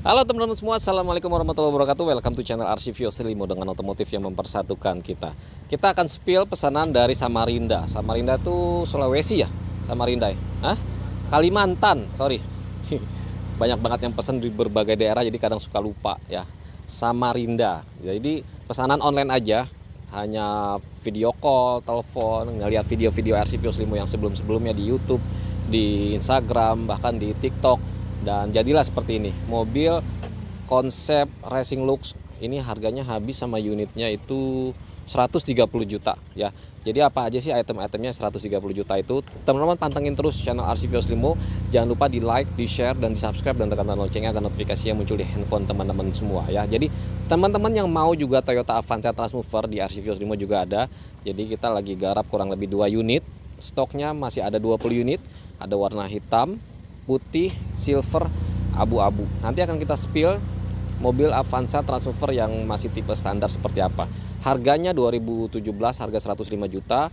Halo teman-teman semua, Assalamualaikum warahmatullahi wabarakatuh. Welcome to channel Arsivios Limo dengan otomotif yang mempersatukan kita. Kita akan spill pesanan dari Samarinda. Samarinda tuh Sulawesi ya? Samarinda ya? Hah? Kalimantan, sorry. Banyak banget yang pesan di berbagai daerah, jadi kadang suka lupa ya. Samarinda. Jadi pesanan online aja. Hanya video call, telepon, ngeliat video-video Arsivios Limo yang sebelum-sebelumnya di YouTube, di Instagram, bahkan di TikTok. Dan jadilah seperti ini, mobil konsep racing looks ini harganya habis sama unitnya itu 130 juta ya. Jadi apa aja sih item-itemnya 130 juta itu? Teman-teman pantengin terus channel Arsivios Limo. Jangan lupa di like, di share, dan di subscribe, dan tekan loncengnya agar notifikasinya muncul di handphone teman-teman semua ya. Jadi teman-teman yang mau juga Toyota Avanza Transmover di Arsivios Limo juga ada. Jadi kita lagi garap kurang lebih 2 unit. Stoknya masih ada 20 unit. Ada warna hitam, putih, silver, abu-abu. Nanti akan kita spill mobil Avanza Transmover yang masih tipe standar seperti apa. Harganya 2017 harga 105 juta,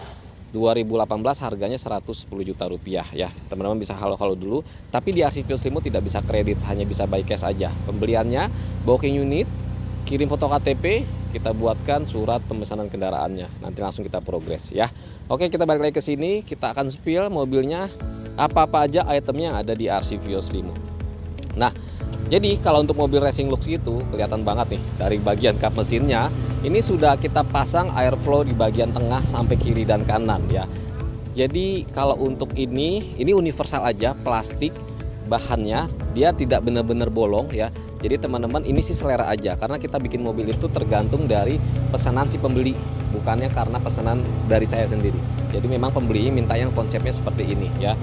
2018 harganya 110 juta rupiah ya. Teman-teman bisa halo-halo dulu, tapi di Arsivios Limo tidak bisa kredit, hanya bisa by cash aja. Pembeliannya booking unit, kirim foto KTP, kita buatkan surat pemesanan kendaraannya. Nanti langsung kita progres ya. Oke, kita balik lagi ke sini, kita akan spill mobilnya. Apa-apa aja itemnya yang ada di Arsivios Limo. Nah, jadi kalau untuk mobil racing looks gitu kelihatan banget nih dari bagian kap mesinnya. Ini sudah kita pasang airflow di bagian tengah sampai kiri dan kanan ya. Jadi kalau untuk ini universal aja, plastik bahannya, dia tidak benar-benar bolong ya. Jadi teman-teman ini sih selera aja, karena kita bikin mobil itu tergantung dari pesanan si pembeli, bukannya karena pesanan dari saya sendiri. Jadi memang pembeli minta yang konsepnya seperti ini ya.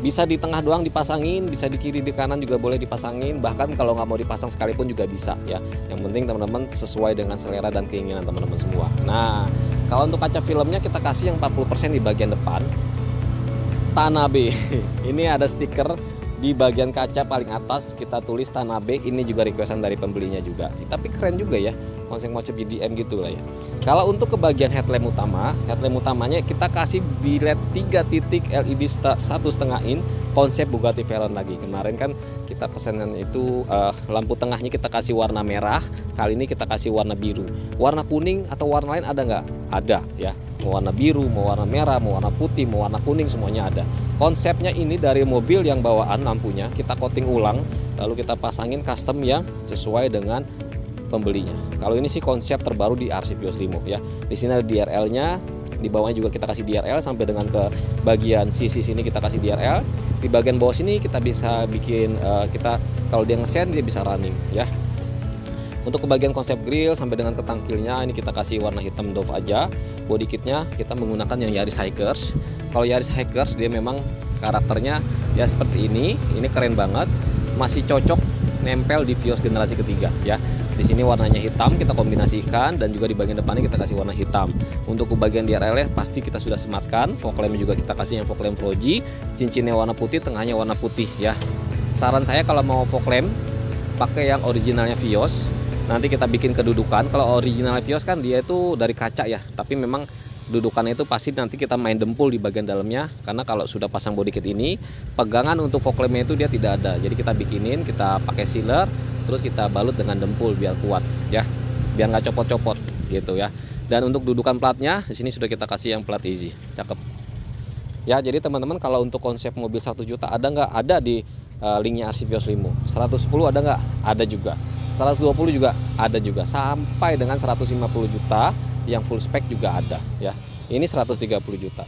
Bisa di tengah doang dipasangin, bisa di kiri di kanan juga boleh dipasangin, bahkan kalau nggak mau dipasang sekalipun juga bisa ya. Yang penting teman-teman sesuai dengan selera dan keinginan teman-teman semua. Nah, kalau untuk kaca filmnya kita kasih yang 40% di bagian depan. Tanabe. Ini ada stiker di bagian kaca paling atas, kita tulis Tanabe. Ini juga requestan dari pembelinya juga. Tapi keren juga ya, konsep-konsep EDM gitu lah ya. Kalau untuk ke bagian headlamp utamanya kita kasih bilet 3 titik LED 1,5 in, konsep Bugatti Veyron lagi. Kemarin kan kita pesanan itu lampu tengahnya kita kasih warna merah, kali ini kita kasih warna biru. Warna kuning atau warna lain ada nggak? Ada ya. Mau warna biru, mau warna merah, mau warna putih, mau warna kuning, semuanya ada. Konsepnya ini dari mobil yang bawaan lampunya kita coating ulang, lalu kita pasangin custom yang sesuai dengan pembelinya. Kalau ini sih konsep terbaru di Arsivios Limo ya. Di sini ada DRL-nya, di bawahnya juga kita kasih DRL sampai dengan ke bagian sisi sini kita kasih DRL. Di bagian bawah sini kita bisa bikin kita kalau dia ngesen dia bisa running ya. Untuk ke bagian konsep grill sampai dengan ke tangkilnya ini kita kasih warna hitam Dove aja. Body kitnya kita menggunakan yang Yaris Hikers. Kalau Yaris Hikers dia memang karakternya ya seperti ini keren banget. Masih cocok nempel di Vios generasi ketiga ya. Di sini warnanya hitam kita kombinasikan, dan juga di bagian depannya kita kasih warna hitam. Untuk ke bagian DRL pasti kita sudah sematkan. Fog lamp juga kita kasih yang fog lamp Fuji. Cincinnya warna putih, tengahnya warna putih ya. Saran saya kalau mau fog lamp pakai yang originalnya Vios. Nanti kita bikin kedudukan. Kalau original Vios kan dia itu dari kaca ya, tapi memang dudukannya itu pasti nanti kita main dempul di bagian dalamnya, karena kalau sudah pasang body kit ini pegangan untuk fog lampnya itu dia tidak ada. Jadi kita bikinin, kita pakai sealer, terus kita balut dengan dempul biar kuat ya, biar nggak copot-copot gitu ya. Dan untuk dudukan platnya di sini sudah kita kasih yang plat easy, cakep ya. Jadi teman-teman kalau untuk konsep mobil 100 juta ada nggak? Ada di linknya Arsivios Limo. 110 ada nggak? Ada juga. 120 juga ada juga, sampai dengan 150 juta yang full spec juga ada ya. Ini 130 juta.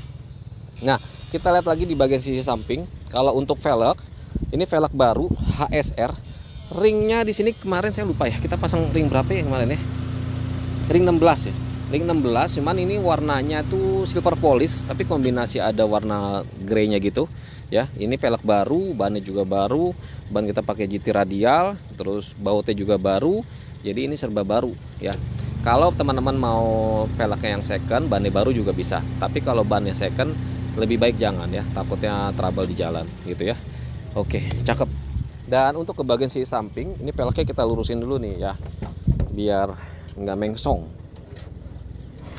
Nah, kita lihat lagi di bagian sisi samping. Kalau untuk velg, ini velg baru HSR. Ringnya di sini kemarin saya lupa ya, kita pasang ring berapa ya kemarin ya? Ring 16 ya. Ring 16, cuman ini warnanya tuh silver polish, tapi kombinasi ada warna grey-nya gitu ya. Ini velg baru, bannya juga baru, ban kita pakai GT radial, terus bautnya juga baru. Jadi ini serba baru ya. Kalau teman-teman mau velgnya yang second, bannya baru juga bisa. Tapi kalau bannya second lebih baik jangan ya, takutnya trouble di jalan gitu ya. Oke, cakep. Dan untuk ke bagian sisi samping, ini velgnya kita lurusin dulu nih ya, biar nggak mengsong.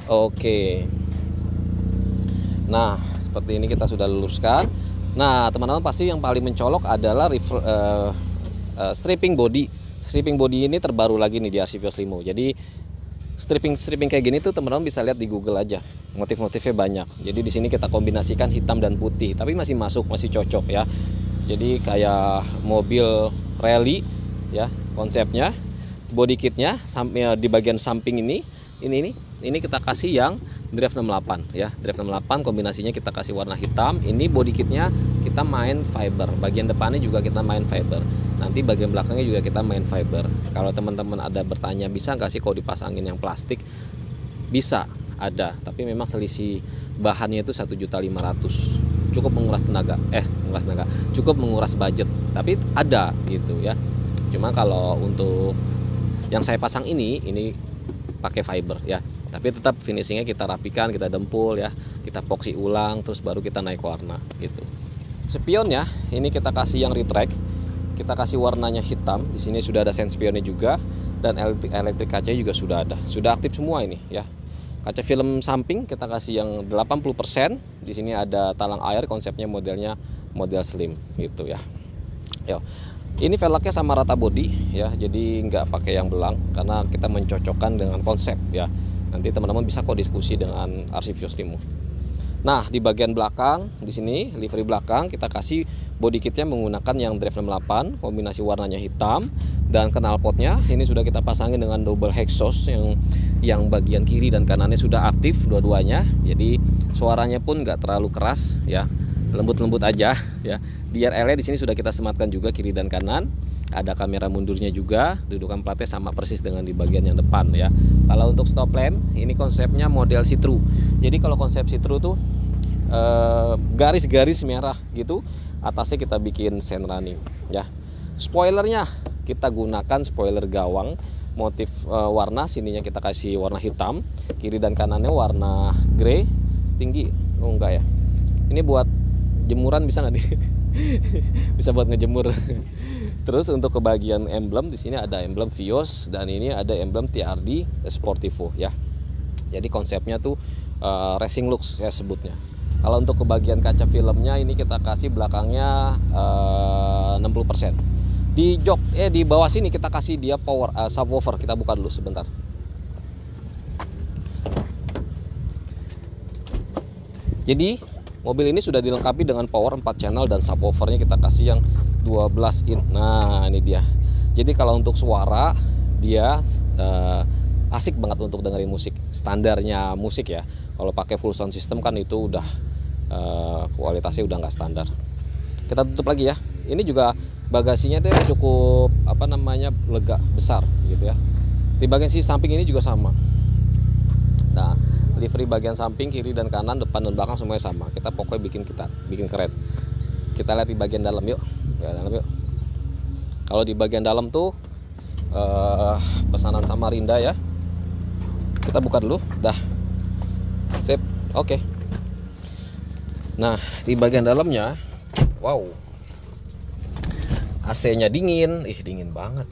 Oke. Nah, seperti ini kita sudah luruskan. Nah, teman-teman pasti yang paling mencolok adalah stripping body. Stripping body ini terbaru lagi nih di RC Vios Limo. Jadi stripping kayak gini tuh teman-teman bisa lihat di Google aja. Motif-motifnya banyak. Jadi di sini kita kombinasikan hitam dan putih, tapi masih masuk, masih cocok ya. Jadi kayak mobil rally ya konsepnya. Body kitnya di bagian samping ini kita kasih yang drive 68 ya. Drive 68 kombinasinya kita kasih warna hitam. Ini body kitnya kita main fiber. Bagian depannya juga kita main fiber. Nanti bagian belakangnya juga kita main fiber. Kalau teman-teman ada bertanya bisa nggak sih kalau dipasangin yang plastik? Bisa, ada. Tapi memang selisih bahannya itu 1.500.000. Cukup menguras tenaga. Cukup menguras budget. Tapi ada gitu ya. Cuma kalau untuk yang saya pasang ini pakai fiber ya. Tapi tetap finishingnya kita rapikan, kita dempul ya. Kita epoxy ulang, terus baru kita naik warna gitu. Spionnya ini kita kasih yang retract. Kita kasih warnanya hitam. Di sini sudah ada sen spionnya juga, dan elektrik kacanya juga sudah ada. Sudah aktif semua ini ya. Kaca film samping kita kasih yang 80%. Di sini ada talang air, konsepnya modelnya model slim gitu ya. Yo. Ini velgnya sama rata body ya. Jadi nggak pakai yang belang karena kita mencocokkan dengan konsep ya. Nanti teman-teman bisa kok diskusi dengan RC Vios Limo. Nah, di bagian belakang di sini livery belakang kita kasih body kitnya menggunakan yang drive 68, kombinasi warnanya hitam, dan knalpotnya ini sudah kita pasangin dengan double exhaust yang bagian kiri dan kanannya sudah aktif dua-duanya. Jadi suaranya pun nggak terlalu keras ya, lembut-lembut aja ya. DRL-nya di sini sudah kita sematkan juga kiri dan kanan. Ada kamera mundurnya juga, dudukan platnya sama persis dengan di bagian yang depan ya. Kalau untuk stop lamp, ini konsepnya model see-through. Jadi kalau konsep see-through tuh garis-garis merah gitu, atasnya kita bikin sen running ya. Spoilernya kita gunakan spoiler gawang, motif warna sininya kita kasih warna hitam, kiri dan kanannya warna grey tinggi. Oh enggak ya, ini buat jemuran bisa nggak nih? Bisa buat ngejemur. Terus untuk ke bagian emblem di sini ada emblem Vios dan ini ada emblem TRD Sportivo ya. Jadi konsepnya tuh racing looks ya sebutnya. Kalau untuk ke bagian kaca filmnya ini kita kasih belakangnya 60%. Di jok di bawah sini kita kasih dia power subwoofer. Kita buka dulu sebentar. Jadi mobil ini sudah dilengkapi dengan power 4 channel dan subwoofernya kita kasih yang 12 in. Nah, ini dia. Jadi kalau untuk suara dia asik banget untuk dengerin musik. Standarnya musik ya. Kalau pakai full sound system kan itu udah kualitasnya udah nggak standar. Kita tutup lagi ya. Ini juga bagasinya tuh cukup lega besar gitu ya. Di bagian sisi samping ini juga sama. Nah, livery bagian samping kiri dan kanan, depan dan belakang semuanya sama. Kita pokoknya bikin keren. Kita lihat di bagian dalam yuk. Kalau di bagian dalam tuh pesanan Samarinda ya. Kita buka dulu. Dah. Sip. Oke. Nah, di bagian dalamnya, wow, AC-nya dingin, dingin banget.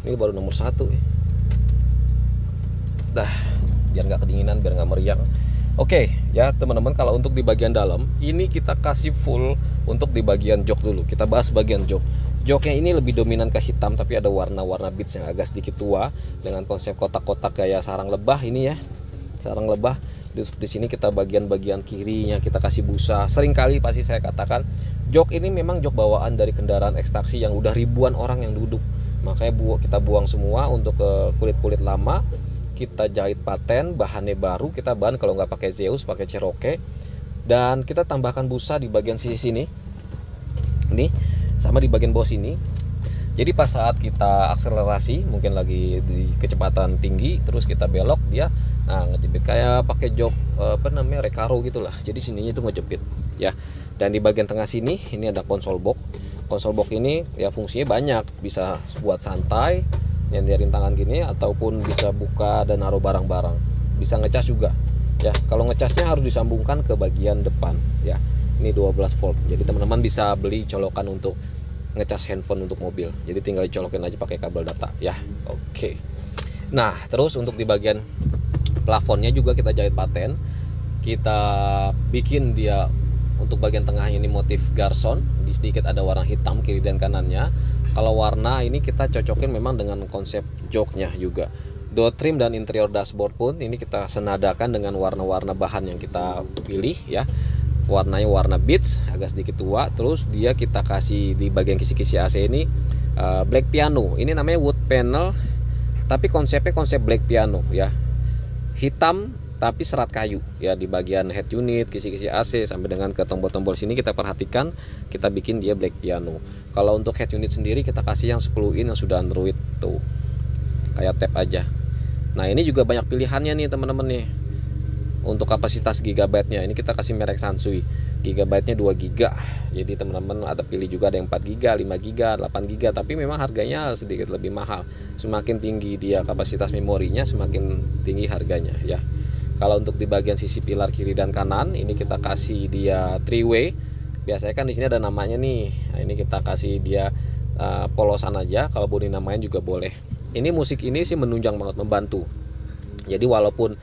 Ini baru nomor 1. Dah, biar nggak kedinginan, biar nggak meriang. Oke, ya teman-teman, kalau untuk di bagian dalam, ini kita kasih full untuk di bagian jok dulu. Kita bahas bagian jok. Joknya ini lebih dominan ke hitam, tapi ada warna-warna beats yang agak sedikit tua dengan konsep kotak-kotak kayak sarang lebah ini ya, sarang lebah. Di sini kita bagian-bagian kirinya kita kasih busa. Seringkali pasti saya katakan jok ini memang jok bawaan dari kendaraan ekstraksi yang udah ribuan orang yang duduk. Makanya kita buang semua untuk ke kulit-kulit lama. Kita jahit paten, bahannya baru. Kita bahan kalau nggak pakai Zeus, pakai Cherokee. Dan kita tambahkan busa di bagian sisi sini. Ini sama di bagian bawah sini. Jadi pas saat kita akselerasi, mungkin lagi di kecepatan tinggi, terus kita belok dia ngejepit kayak pakai jok Recaro gitulah. Jadi sininya itu ngejepit ya. Dan di bagian tengah sini ini ada konsol box. Konsol box ini ya fungsinya banyak, bisa buat santai, nyenderin tangan gini, ataupun bisa buka dan naruh barang-barang. Bisa ngecas juga ya. Kalau ngecasnya harus disambungkan ke bagian depan ya. Ini 12 volt. Jadi teman-teman bisa beli colokan untuk ngecas handphone untuk mobil. Jadi tinggal dicolokin aja pakai kabel data ya. Oke. Nah, terus untuk di bagian plafonnya juga kita jahit paten. Kita bikin dia untuk bagian tengahnya ini motif garson, di sedikit ada warna hitam kiri dan kanannya. Kalau warna ini kita cocokin memang dengan konsep joknya juga. Door trim dan interior dashboard pun ini kita senadakan dengan warna-warna bahan yang kita pilih ya. Warnanya warna beige, agak sedikit tua. Terus dia kita kasih di bagian kisi-kisi AC ini black piano. Ini namanya wood panel, tapi konsepnya konsep black piano ya. Hitam tapi serat kayu ya, di bagian head unit, kisi-kisi AC sampai dengan ke tombol-tombol sini kita perhatikan, kita bikin dia black piano. Kalau untuk head unit sendiri kita kasih yang 10 in yang sudah Android tuh, kayak tab aja. Nah ini juga banyak pilihannya nih teman-teman nih. Untuk kapasitas gigabyte-nya ini kita kasih merek Sansui, gigabyte-nya 2 giga. Jadi teman-teman ada pilih juga, ada yang 4 giga, 5 giga, 8 giga, tapi memang harganya sedikit lebih mahal. Semakin tinggi dia kapasitas memorinya, semakin tinggi harganya ya. Kalau untuk di bagian sisi pilar kiri dan kanan ini kita kasih dia 3-way. Biasanya kan di sini ada namanya nih. Nah, ini kita kasih dia polosan aja, kalau mau dinamain juga boleh. Ini musik ini sih menunjang banget, membantu. Jadi walaupun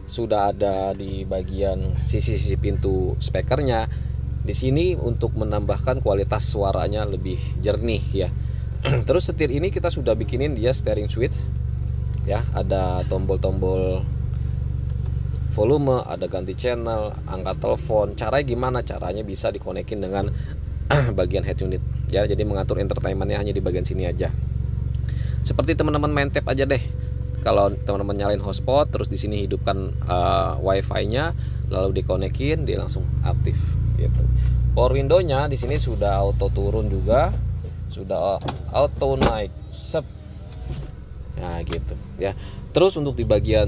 sudah ada di bagian sisi-sisi pintu speakernya, di sini untuk menambahkan kualitas suaranya lebih jernih ya. Terus setir ini kita sudah bikinin dia steering switch ya, ada tombol-tombol volume, ada ganti channel, angkat telepon. Caranya gimana? Caranya bisa dikonekin dengan bagian head unit ya, jadi mengatur entertainmentnya hanya di bagian sini aja. Seperti teman-teman main tab aja deh. Kalau teman-teman nyalain hotspot, terus di sini hidupkan wifi-nya, lalu dikonekin, dia langsung aktif gitu. Power window-nya di sini sudah auto turun juga, sudah auto naik, sep. Nah gitu ya. Terus untuk di bagian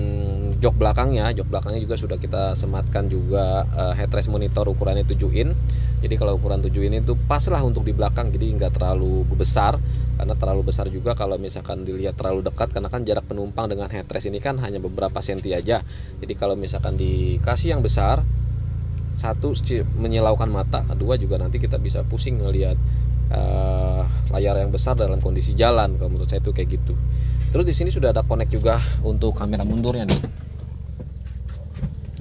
jok belakangnya juga sudah kita sematkan juga headrest monitor ukurannya 7 in. Jadi kalau ukuran 7 in itu pas lah untuk di belakang, jadi nggak terlalu besar. Karena terlalu besar juga kalau misalkan dilihat terlalu dekat, karena kan jarak penumpang dengan headrest ini kan hanya beberapa senti aja. Jadi kalau misalkan dikasih yang besar, satu menyilaukan mata, kedua juga nanti kita bisa pusing ngelihat layar yang besar dalam kondisi jalan. Kalau menurut saya itu kayak gitu. Terus di sini sudah ada connect juga untuk kamera mundurnya nih.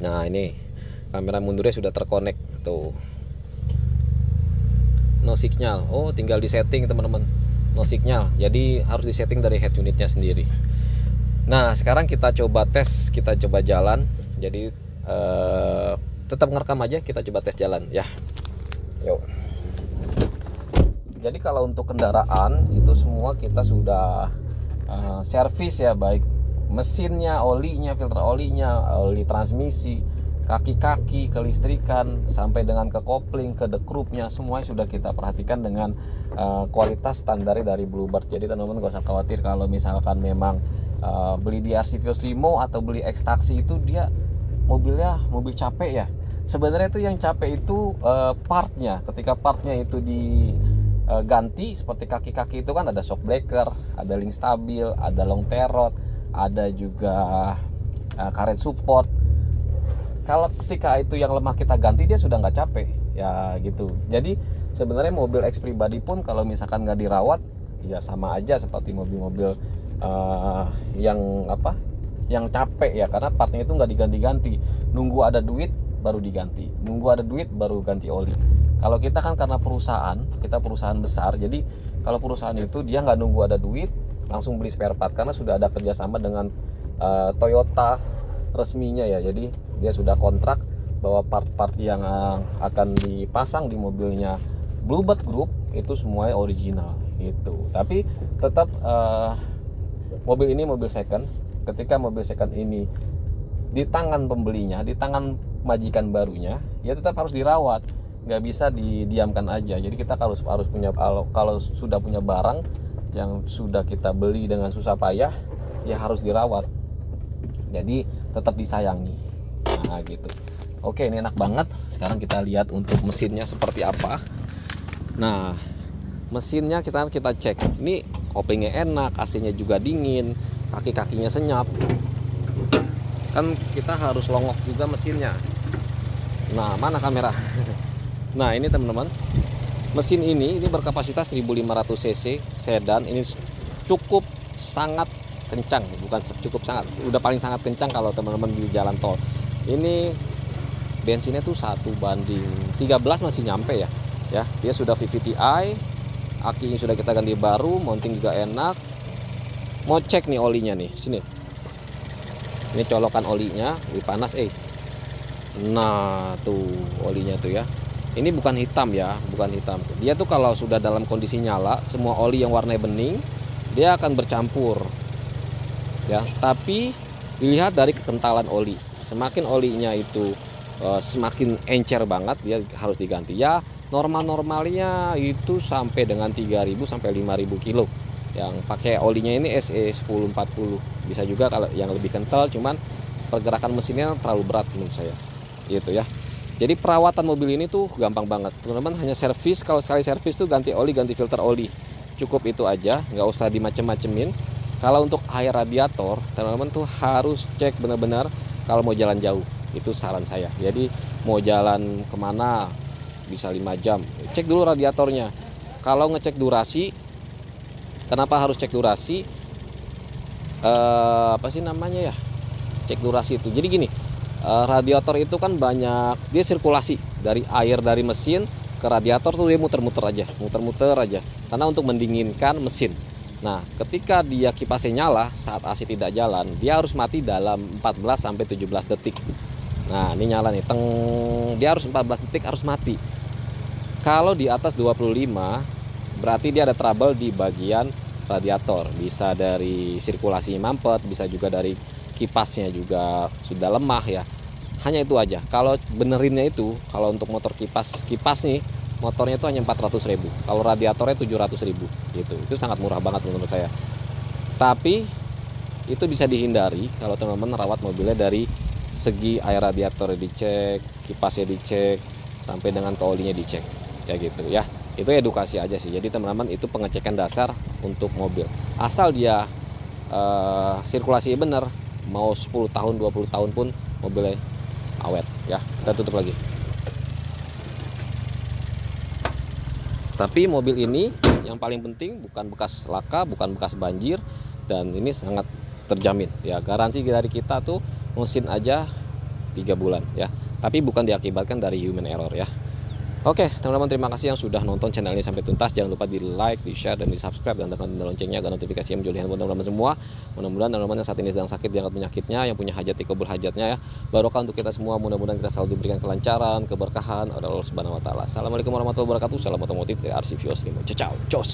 Nah ini kamera mundurnya sudah terkonek tuh. No signal. Oh tinggal di setting teman-teman. No signal. Jadi harus di setting dari head unitnya sendiri. Nah sekarang kita coba tes, kita coba jalan. Jadi tetap ngerekam aja, kita coba tes jalan ya. Yuk. Jadi kalau untuk kendaraan itu semua kita sudah servis ya, baik mesinnya, olinya, filter olinya, oli transmisi, kaki-kaki, kelistrikan, sampai dengan ke kopling, ke dekrupnya, semuanya sudah kita perhatikan dengan kualitas standar dari Bluebird. Jadi teman-teman gak usah khawatir kalau misalkan memang beli di RC Vios Limo atau beli X-Taxi itu dia mobilnya mobil capek ya. Sebenarnya itu yang capek itu partnya. Ketika partnya itu diganti, seperti kaki-kaki itu kan ada shock breaker, ada link stabil, ada long terrot, ada juga karet support. Kalau ketika itu yang lemah kita ganti, dia sudah nggak capek ya gitu. Jadi sebenarnya mobil X pribadi pun kalau misalkan nggak dirawat ya sama aja seperti mobil-mobil yang capek ya, karena partnya itu nggak diganti-ganti, nunggu ada duit baru diganti, nunggu ada duit baru ganti oli. Kalau kita kan karena kita perusahaan besar, jadi kalau perusahaan itu dia nggak nunggu ada duit langsung beli spare part, karena sudah ada kerjasama dengan Toyota resminya ya. Jadi dia sudah kontrak bahwa part-part yang akan dipasang di mobilnya Bluebird Group itu semuanya original gitu. Tapi tetap mobil ini mobil second. Ketika mobil second ini di tangan pembelinya, di tangan majikan barunya, ya tetap harus dirawat, nggak bisa didiamkan aja. Jadi kita harus punya, kalau sudah punya barang yang sudah kita beli dengan susah payah, ya harus dirawat. Jadi tetap disayangi. Nah gitu. Oke, ini enak banget. Sekarang kita lihat untuk mesinnya seperti apa. Nah mesinnya kita cek. Ini kopling-nya enak, AC-nya juga dingin, kaki-kakinya senyap. Kan kita harus longok juga mesinnya. Nah mana kamera? Nah ini teman-teman, mesin ini berkapasitas 1500 cc sedan. Ini cukup sangat kencang, bukan cukup sangat, udah paling sangat kencang kalau teman-teman di jalan tol. Ini bensinnya tuh 1:13 masih nyampe ya. Dia sudah VVTi, Akinya sudah kita ganti baru, mounting juga enak. Mau cek nih olinya nih, sini. Ini colokan olinya, lebih panas Nah, tuh olinya tuh ya. Ini bukan hitam ya, bukan hitam. Dia tuh kalau sudah dalam kondisi nyala, semua oli yang warnanya bening, dia akan bercampur. Ya, tapi dilihat dari kekentalan oli. Semakin olinya itu semakin encer banget, dia harus diganti. Ya, normal-normalnya itu sampai dengan 3.000 sampai 5.000 kilo. Yang pakai olinya ini SE 1040. Bisa juga kalau yang lebih kental, cuman pergerakan mesinnya terlalu berat menurut saya. Gitu ya. Jadi perawatan mobil ini tuh gampang banget. Teman-teman hanya servis, kalau sekali servis tuh ganti oli, ganti filter oli. Cukup itu aja, nggak usah dimacem-macemin. Kalau untuk air radiator, teman-teman tuh harus cek benar-benar kalau mau jalan jauh. Itu saran saya. Jadi mau jalan kemana bisa 5 jam, cek dulu radiatornya. Kalau ngecek durasi, kenapa harus cek durasi? Apa sih namanya ya? Cek durasi itu. Jadi gini, radiator itu kan banyak, dia sirkulasi dari air dari mesin ke radiator tuh dia muter-muter aja. Karena untuk mendinginkan mesin. Nah, ketika dia kipasnya nyala saat AC tidak jalan, dia harus mati dalam 14 sampai 17 detik. Nah, ini nyala nih, teng, dia harus 14 detik harus mati. Kalau di atas 25, berarti dia ada trouble di bagian radiator. Bisa dari sirkulasi mampet, bisa juga dari kipasnya juga sudah lemah ya. Hanya itu aja. Kalau benerinnya itu, kalau untuk motor kipas nih, motornya itu hanya 400.000. Kalau radiatornya 700.000 gitu. Itu sangat murah banget menurut saya. Tapi itu bisa dihindari kalau teman-teman rawat mobilnya dari segi air radiator dicek, kipasnya dicek, sampai dengan ke olinya dicek. Kayak gitu ya. Itu edukasi aja sih. Jadi teman-teman itu pengecekan dasar untuk mobil. Asal dia sirkulasinya benar, mau 10 tahun, 20 tahun pun mobilnya awet ya. Kita tutup lagi. Tapi mobil ini yang paling penting bukan bekas laka, bukan bekas banjir, dan ini sangat terjamin ya. Garansi dari kita tuh mesin aja 3 bulan ya. Tapi bukan diakibatkan dari human error ya. Oke, teman-teman, terima kasih yang sudah nonton channel ini sampai tuntas. Jangan lupa di like, di share, dan di subscribe, dan tekan loncengnya agar notifikasi yang muncul di handphone teman-teman semua. Mudah-mudahan teman-teman yang saat ini sedang sakit diangkat penyakitnya, yang punya hajat dikabul hajatnya ya. Barokah untuk kita semua. Mudah-mudahan kita selalu diberikan kelancaran, keberkahan oleh Allah Subhanahu wa taala. Assalamualaikum warahmatullahi wabarakatuh. Salam otomotif dari RC Vios 5. Ciao, cos.